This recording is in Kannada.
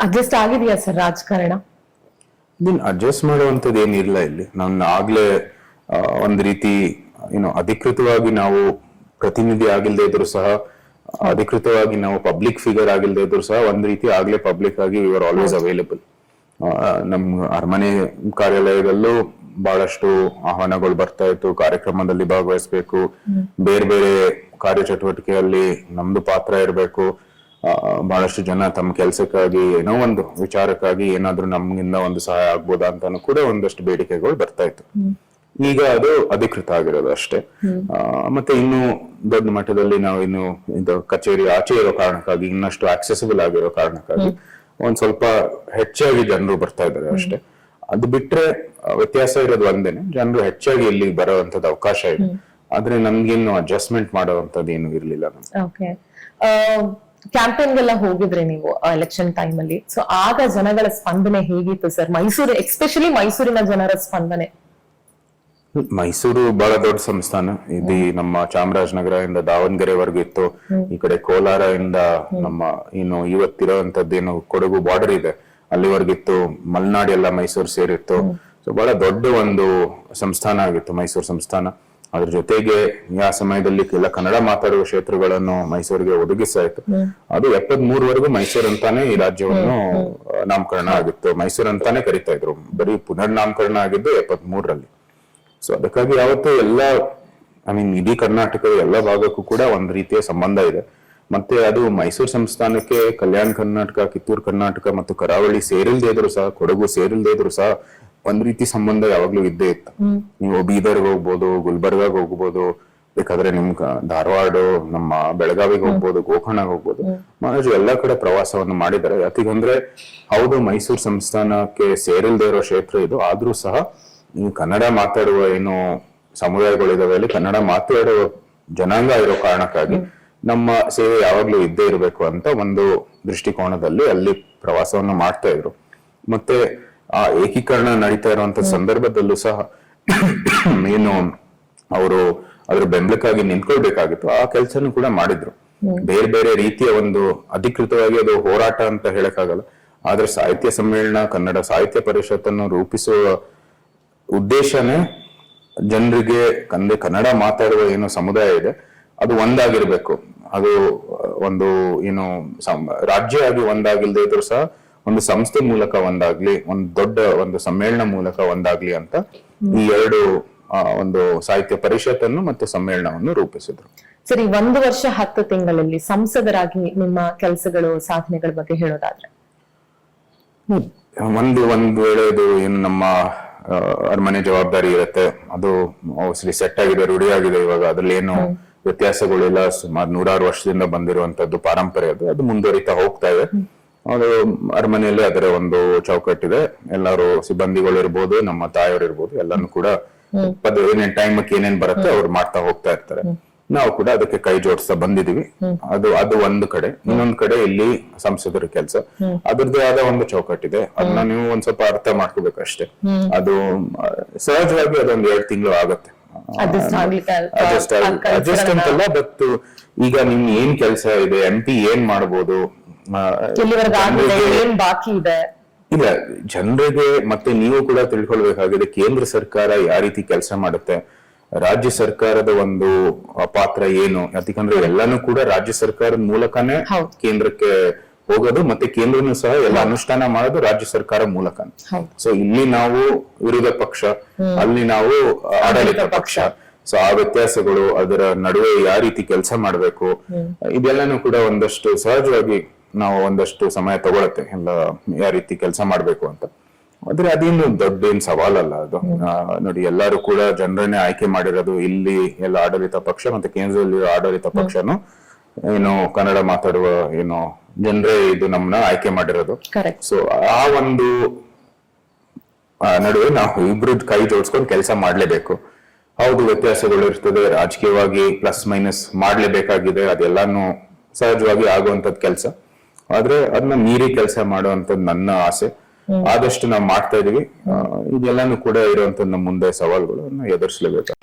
ಅಡ್ಜಸ್ಟ್ ಆಗಿದೆಯಾ ಸರ್ ರಾಜಕಾರಣ? ಇದನ್ನ ಅಡ್ಜಸ್ಟ್ ಮಾಡುವಂತದ್ದು ಏನಿಲ್ಲ ಇಲ್ಲಿ. ನಾನು ಆಗ್ಲೇ ಒಂದ್ ರೀತಿ ಅಧಿಕೃತವಾಗಿ ನಾವು ಪ್ರತಿನಿಧಿ ಆಗಿಲ್ದೇ ಇದ್ರು ಸಹ, ಅಧಿಕೃತವಾಗಿ ನಾವು ಪಬ್ಲಿಕ್ ಫಿಗರ್ ಆಗಿಲ್ದೇ ಇದ್ರು ಸಹ ಒಂದ್ ರೀತಿ ಆಗ್ಲೇ ಪಬ್ಲಿಕ್ ಆಗಿ ವಿ ಆರ್ ಆಲ್ವೇಸ್ ಅವೈಲೇಬಲ್. ನಮ್ಮ ಅರಮನೆ ಕಾರ್ಯಾಲಯದಲ್ಲೂ ಬಹಳಷ್ಟು ಆಹ್ವಾನಗಳು ಬರ್ತಾ ಇತ್ತು, ಕಾರ್ಯಕ್ರಮದಲ್ಲಿ ಭಾಗವಹಿಸ್ಬೇಕು, ಬೇರೆ ಬೇರೆ ಕಾರ್ಯಚಟುವಟಿಕೆಯಲ್ಲಿ ನಮ್ದು ಪಾತ್ರ ಇರಬೇಕು, ಬಹಳಷ್ಟು ಜನ ತಮ್ಮ ಕೆಲಸಕ್ಕಾಗಿ ಏನೋ ಒಂದು ವಿಚಾರಕ್ಕಾಗಿ ಏನಾದ್ರೂ ನಮ್ಗಿಂದ ಒಂದು ಸಹಾಯ ಆಗ್ಬೋದಾ ಅಂತಾನು ಕೂಡ ಒಂದಷ್ಟು ಬೇಡಿಕೆಗಳು ಬರ್ತಾ ಇತ್ತು. ಈಗ ಅದು ಅಧಿಕೃತ ಆಗಿರೋದು ಅಷ್ಟೇ. ಮತ್ತೆ ಇನ್ನು ದೊಡ್ಡ ಮಟ್ಟದಲ್ಲಿ ನಾವು ಇನ್ನು ಇದು ಕಚೇರಿ ಆಚೆ ಇರೋ ಕಾರಣಕ್ಕಾಗಿ, ಇನ್ನಷ್ಟು ಆಕ್ಸೆಸಿಬಲ್ ಆಗಿರೋ ಕಾರಣಕ್ಕಾಗಿ ಒಂದ್ ಸ್ವಲ್ಪ ಹೆಚ್ಚಾಗಿ ಜನರು ಬರ್ತಾ ಇದ್ದಾರೆ ಅಷ್ಟೇ. ಅದು ಬಿಟ್ರೆ ವ್ಯತ್ಯಾಸ ಇರೋದು ಒಂದೇನೆ, ಜನರು ಹೆಚ್ಚಾಗಿ ಇಲ್ಲಿಗೆ ಬರುವಂತದ್ದು ಅವಕಾಶ ಇದೆ. ಆದ್ರೆ ನಮ್ಗೇನು ಅಡ್ಜಸ್ಟ್ಮೆಂಟ್ ಮಾಡುವಂತದ್ದು ಏನು ಇರ್ಲಿಲ್ಲ. ಕ್ಯಾಂಪೇನ್ಗೆಲ್ಲ ಹೋಗಿದ್ರೆ ನೀವು ಎಲೆಕ್ಷನ್ ಟೈಮ್ ಅಲ್ಲಿ, ಸೊ ಆಗ ಜನಗಳ ಸ್ಪಂದನೆ ಹೇಗಿತ್ತು ಸರ್? ಮೈಸೂರು, ಎಕ್ಸ್ಪೆಷಲಿ ಮೈಸೂರಿನ ಜನರ ಸ್ಪಂದನೆ. ಮೈಸೂರು ಬಹಳ ದೊಡ್ಡ ಸಂಸ್ಥಾನ. ಇದು ನಮ್ಮ ಚಾಮರಾಜನಗರ ಇಂದ ದಾವಣಗೆರೆವರೆಗೂ ಇತ್ತು. ಈ ಕಡೆ ಕೋಲಾರ ಇಂದ ನಮ್ಮ ಇವತ್ತಿರೋಂಥದ್ದೇನು ಕೊಡಗು ಬಾರ್ಡರ್ ಇದೆ ಅಲ್ಲಿವರೆಗಿತ್ತು. ಮಲೆನಾಡು ಎಲ್ಲ ಮೈಸೂರು ಸೇರಿತ್ತು. ಸೊ ಬಹಳ ದೊಡ್ಡ ಒಂದು ಸಂಸ್ಥಾನ ಆಗಿತ್ತು ಮೈಸೂರು ಸಂಸ್ಥಾನ. ಅದ್ರ ಜೊತೆಗೆ ಆ ಸಮಯದಲ್ಲಿ ಎಲ್ಲ ಕನ್ನಡ ಮಾತಾಡುವ ಕ್ಷೇತ್ರಗಳನ್ನು ಮೈಸೂರಿಗೆ ಒದಗಿಸಾಯ್ತು. ಅದು 73ವರೆಗೂ ಮೈಸೂರು ಅಂತಾನೆ ಈ ರಾಜ್ಯವನ್ನು ನಾಮಕರಣ ಆಗಿತ್ತು, ಮೈಸೂರು ಅಂತಾನೆ ಕರಿತಾ ಇದ್ರು. ಬರೀ ಪುನರ್ ನಾಮಕರಣ ಆಗಿದ್ದು 73ರಲ್ಲಿ. ಸೊ ಅದಕ್ಕಾಗಿ ಯಾವತ್ತೂ ಎಲ್ಲ ಇಡೀ ಕರ್ನಾಟಕದ ಎಲ್ಲ ಭಾಗಕ್ಕೂ ಕೂಡ ಒಂದ್ ರೀತಿಯ ಸಂಬಂಧ ಇದೆ. ಮತ್ತೆ ಅದು ಮೈಸೂರು ಸಂಸ್ಥಾನಕ್ಕೆ ಕಲ್ಯಾಣ ಕರ್ನಾಟಕ, ಕಿತ್ತೂರು ಕರ್ನಾಟಕ ಮತ್ತು ಕರಾವಳಿ ಸೇರಿಲ್ದೇ ಇದ್ರು ಸಹ, ಕೊಡಗು ಸೇರಿಲ್ದೇ ಇದ್ರು ಸಹ ಒಂದ್ ರೀತಿ ಸಂಬಂಧ ಯಾವಾಗ್ಲೂ ಇದ್ದೇ ಇತ್ತು. ನೀವು ಬೀದರ್ಗೆ ಹೋಗ್ಬೋದು, ಗುಲ್ಬರ್ಗಾಗ್ ಹೋಗ್ಬೋದು, ಬೇಕಾದ್ರೆ ನಿಮ್ ಧಾರವಾಡ, ನಮ್ಮ ಬೆಳಗಾವಿಗೆ ಹೋಗ್ಬೋದು, ಗೋಕರ್ಣಗೆ ಹೋಗ್ಬೋದು. ಮಹಾರಾಜು ಎಲ್ಲಾ ಕಡೆ ಪ್ರವಾಸವನ್ನು ಮಾಡಿದ್ದಾರೆ. ಯಾಕಂದ್ರೆ ಹೌದು ಮೈಸೂರು ಸಂಸ್ಥಾನಕ್ಕೆ ಸೇರಿಲ್ದೇ ಇರೋ ಕ್ಷೇತ್ರ ಇದು, ಆದ್ರೂ ಸಹ ಈ ಕನ್ನಡ ಮಾತಾಡುವ ಏನು ಸಮುದಾಯಗಳಿದಾವೆ ಅಲ್ಲಿ ಕನ್ನಡ ಮಾತಾಡುವ ಜನಾಂಗ ಇರೋ ಕಾರಣಕ್ಕಾಗಿ ನಮ್ಮ ಸೇವೆ ಯಾವಾಗ್ಲೂ ಇದ್ದೇ ಇರಬೇಕು ಅಂತ ಒಂದು ದೃಷ್ಟಿಕೋನದಲ್ಲಿ ಅಲ್ಲಿ ಪ್ರವಾಸವನ್ನು ಮಾಡ್ತಾ ಇದ್ರು. ಮತ್ತೆ ಆ ಏಕೀಕರಣ ನಡೀತಾ ಇರುವಂತ ಸಂದರ್ಭದಲ್ಲೂ ಸಹ ಏನು ಅವರು ಅದ್ರ ಬೆಂಬಲಕ್ಕಾಗಿ ನಿಂತ್ಕೊಳ್ಬೇಕಾಗಿತ್ತು, ಆ ಕೆಲಸನೂ ಕೂಡ ಮಾಡಿದ್ರು. ಬೇರೆ ಬೇರೆ ರೀತಿಯ ಒಂದು ಅಧಿಕೃತವಾಗಿ ಅದು ಹೋರಾಟ ಅಂತ ಹೇಳಕ್ಕಾಗಲ್ಲ, ಆದ್ರೆ ಸಾಹಿತ್ಯ ಸಮ್ಮೇಳನ, ಕನ್ನಡ ಸಾಹಿತ್ಯ ಪರಿಷತ್ತನ್ನು ರೂಪಿಸುವ ಉದ್ದೇಶನೇ ಜನರಿಗೆ ಕನ್ನಡ ಮಾತಾಡುವ ಏನು ಸಮುದಾಯ ಇದೆ ಅದು ಒಂದಾಗಿರ್ಬೇಕು. ಅದು ಒಂದು ರಾಜ್ಯ ಆಗಿ ಒಂದಾಗಿಲ್ದೇ ಇದ್ರು ಸಹ ಒಂದು ಸಂಸ್ಥೆ ಮೂಲಕ ಒಂದಾಗ್ಲಿ, ಒಂದು ದೊಡ್ಡ ಒಂದು ಸಮ್ಮೇಳನ ಮೂಲಕ ಒಂದಾಗ್ಲಿ ಅಂತ ಈ ಎರಡು ಒಂದು ಸಾಹಿತ್ಯ ಪರಿಷತ್ತನ್ನು ಮತ್ತೆ ಸಮ್ಮೇಳನವನ್ನು ರೂಪಿಸಿದ್ರು. ಸರಿ, 1 ವರ್ಷ 10 ತಿಂಗಳಲ್ಲಿ ಸಂಸದರಾಗಿ ನಿಮ್ಮ ಕೆಲಸಗಳು, ಸಾಧನೆಗಳ ಬಗ್ಗೆ ಹೇಳೋದಾದ್ರೆ? ಒಂದು ವೇಳೆ ಇದು ಏನು ನಮ್ಮ ಅರಮನೆ ಜವಾಬ್ದಾರಿ ಇರುತ್ತೆ, ಅದು ಮೋಸ್ಟ್ಲಿ ಸೆಟ್ ಆಗಿದೆ, ರೂಢಿಯಾಗಿದೆ ಇವಾಗ. ಅದ್ರಲ್ಲಿ ಏನು ವ್ಯತ್ಯಾಸಗಳಿಲ್ಲ. ಸುಮಾರು 100 ವರ್ಷದಿಂದ ಬಂದಿರುವಂತದ್ದು ಪಾರಂಪರ್ಯ, ಅದು ಮುಂದುವರಿತಾ ಹೋಗ್ತಾ ಇದೆ. ಅದು ಅರಮನೆಯಲ್ಲಿ ಅದರ ಒಂದು ಚೌಕಟ್ಟಿದೆ. ಎಲ್ಲರೂ ಸಿಬ್ಬಂದಿಗಳು ಇರ್ಬೋದು, ನಮ್ಮ ತಾಯಿಯವರು ಇರ್ಬೋದು, ಎಲ್ಲಾನು ಕೂಡ ಏನೇನ್ ಟೈಮಕ್ಕೆ ಏನೇನ್ ಬರುತ್ತೆ ಅವ್ರು ಮಾಡ್ತಾ ಹೋಗ್ತಾ ಇರ್ತಾರೆ. ನಾವು ಕೂಡ ಅದಕ್ಕೆ ಕೈ ಜೋಡಿಸ್ತಾ ಬಂದಿದೀವಿ. ಅದು ಒಂದು ಕಡೆ. ಇನ್ನೊಂದ್ ಕಡೆ ಇಲ್ಲಿ ಸಂಸದರ ಕೆಲಸ, ಅದ್ರದ್ದೇ ಆದ ಒಂದು ಚೌಕಟ್ಟಿದೆ. ಅದನ್ನ ನೀವು ಒಂದ್ ಸ್ವಲ್ಪ ಅರ್ಥ ಮಾಡ್ಕೋಬೇಕಷ್ಟೇ. ಅದು ಸಹಜವಾಗಿ ಅದೊಂದ್ 2 ತಿಂಗಳು ಆಗತ್ತೆ ಅಡ್ಜಸ್ಟ್ ಅಂತಲ್ಲ. ಬಟ್ ಈಗ ನಿಮ್ ಏನ್ ಕೆಲಸ ಇದೆ, MP ಏನ್ ಮಾಡ್ಬೋದು, ಬಾಕಿ ಇದೆ ಇಲ್ಲ ಜನರಿಗೆ. ಮತ್ತೆ ನೀವು ಕೂಡ ತಿಳ್ಕೊಳ್ಬೇಕಾಗಿದೆ ಕೇಂದ್ರ ಸರ್ಕಾರ ಯಾವ ರೀತಿ ಕೆಲಸ ಮಾಡುತ್ತೆ, ರಾಜ್ಯ ಸರ್ಕಾರದ ಒಂದು ಪಾತ್ರ ಏನು. ಯಾಕಂದ್ರೆ ಎಲ್ಲಾನು ಕೂಡ ರಾಜ್ಯ ಸರ್ಕಾರದ ಮೂಲಕನೇ ಕೇಂದ್ರಕ್ಕೆ ಹೋಗೋದು, ಮತ್ತೆ ಕೇಂದ್ರನು ಸಹ ಎಲ್ಲ ಅನುಷ್ಠಾನ ಮಾಡೋದು ರಾಜ್ಯ ಸರ್ಕಾರ ಮೂಲಕ. ಸೊ ಇಲ್ಲಿ ನಾವು ವಿರೋಧ ಪಕ್ಷ, ಅಲ್ಲಿ ನಾವು ಆಡಳಿತ ಪಕ್ಷ. ಸೊ ಆ ವ್ಯತ್ಯಾಸಗಳು, ಅದರ ನಡುವೆ ಯಾವ ರೀತಿ ಕೆಲಸ ಮಾಡ್ಬೇಕು, ಇದೆಲ್ಲಾನು ಕೂಡ ಒಂದಷ್ಟು ಸಹಜವಾಗಿ ನಾವು ಒಂದಷ್ಟು ಸಮಯ ತಗೊಳತ್ತೆ ಎಲ್ಲ ಯಾವ ರೀತಿ ಕೆಲಸ ಮಾಡ್ಬೇಕು ಅಂತ. ಆದ್ರೆ ಅದೇನು ದೊಡ್ಡ ಏನ್ ಸವಾಲಲ್ಲ ಅದು. ನೋಡಿ, ಎಲ್ಲರೂ ಕೂಡ ಜನರನ್ನೇ ಆಯ್ಕೆ ಮಾಡಿರೋದು. ಇಲ್ಲಿ ಎಲ್ಲ ಆಡಳಿತ ಪಕ್ಷ ಮತ್ತೆ ಕೇಂದ್ರದಲ್ಲಿ ಆಡಳಿತ ಪಕ್ಷನು ಏನು ಕನ್ನಡ ಮಾತಾಡುವ ಏನು ಜನರೇ ಇದು ನಮ್ಮನ್ನ ಆಯ್ಕೆ ಮಾಡಿರೋದು. ಸೊ ಆ ಒಂದು ನಡುವೆ ನಾವು ಇಬ್ರು ಕೈ ಜೋಡಿಸ್ಕೊಂಡು ಕೆಲಸ ಮಾಡ್ಲೇಬೇಕು. ಹೌದು ವ್ಯತ್ಯಾಸಗಳು ಇರ್ತದೆ, ರಾಜಕೀಯವಾಗಿ ಪ್ಲಸ್ ಮೈನಸ್ ಮಾಡ್ಲೇಬೇಕಾಗಿದೆ, ಅದೆಲ್ಲಾನು ಸಹಜವಾಗಿ ಆಗುವಂತದ್ ಕೆಲಸ. ಆದ್ರೆ ಅದನ್ನ ಮೀರಿ ಕೆಲಸ ಮಾಡುವಂತದ್ದು ನನ್ನ ಆಸೆ. ಆದಷ್ಟು ನಾವು ಮಾಡ್ತಾ ಇದೀವಿ. ಇದೆಲ್ಲಾನು ಕೂಡ ಇರುವಂತದ್ದು ನಮ್ಮ ಮುಂದೆ ಸವಾಲುಗಳನ್ನು ಎದುರಿಸಲೇಬೇಕು.